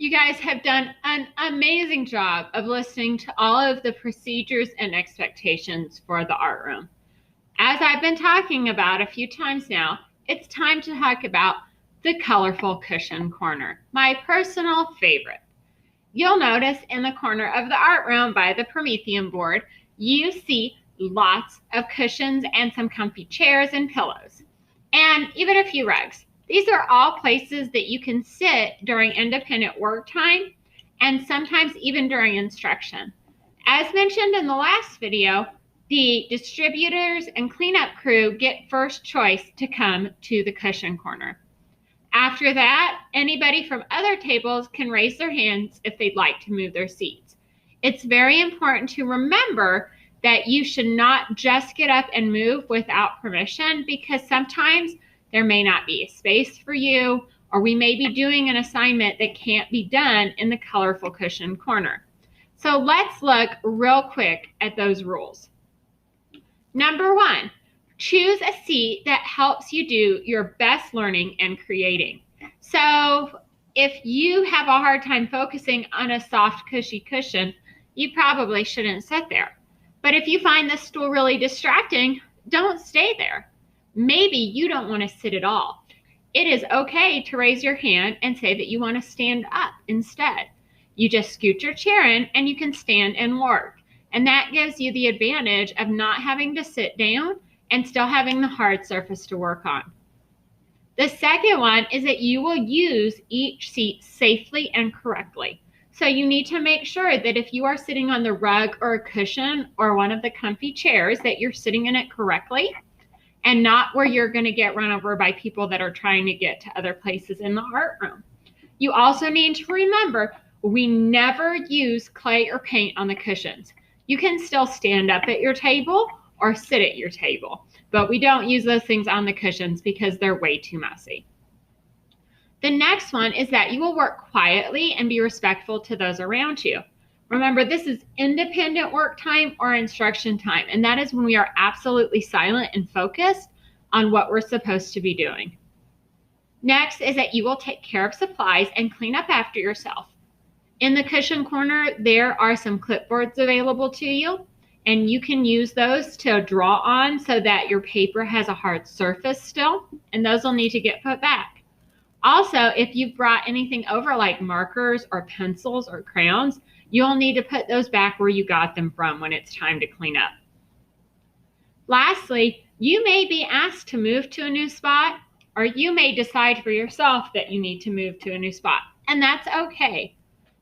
You guys have done an amazing job of listening to all of the procedures and expectations for the art room. As I've been talking about a few times now, it's time to talk about the colorful cushion corner, my personal favorite. You'll notice in the corner of the art room by the Promethean board, you see lots of cushions and some comfy chairs and pillows, and even a few rugs. These are all places that you can sit during independent work time and sometimes even during instruction. As mentioned in the last video, the distributors and cleanup crew get first choice to come to the cushion corner. After that, anybody from other tables can raise their hands if they'd like to move their seats. It's very important to remember that you should not just get up and move without permission, because sometimes there may not be a space for you, or we may be doing an assignment that can't be done in the colorful cushion corner. So let's look real quick at those rules. Number 1, choose a seat that helps you do your best learning and creating. So if you have a hard time focusing on a soft, cushy cushion, you probably shouldn't sit there. But if you find this stool really distracting, don't stay there. Maybe you don't want to sit at all. It is okay to raise your hand and say that you want to stand up instead. You just scoot your chair in and you can stand and work. And that gives you the advantage of not having to sit down and still having the hard surface to work on. The second one is that you will use each seat safely and correctly. So you need to make sure that if you are sitting on the rug or a cushion or one of the comfy chairs, that you're sitting in it correctly and not where you're going to get run over by people that are trying to get to other places in the art room. You also need to remember, we never use clay or paint on the cushions. You can still stand up at your table or sit at your table, but we don't use those things on the cushions because they're way too messy. The next one is that you will work quietly and be respectful to those around you. Remember, this is independent work time or instruction time, and that is when we are absolutely silent and focused on what we're supposed to be doing. Next is that you will take care of supplies and clean up after yourself. In the cushion corner, there are some clipboards available to you, and you can use those to draw on so that your paper has a hard surface still, and those will need to get put back. Also, if you've brought anything over like markers or pencils or crayons, you'll need to put those back where you got them from when it's time to clean up. Lastly, you may be asked to move to a new spot, or you may decide for yourself that you need to move to a new spot, and that's okay.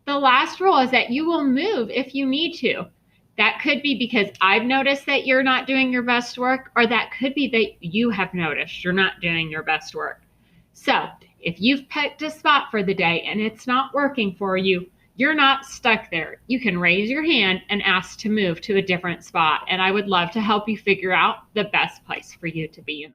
The last rule is that you will move if you need to. That could be because I've noticed that you're not doing your best work, or that could be that you have noticed you're not doing your best work. So if you've picked a spot for the day and it's not working for you, you're not stuck there. You can raise your hand and ask to move to a different spot, and I would love to help you figure out the best place for you to be in.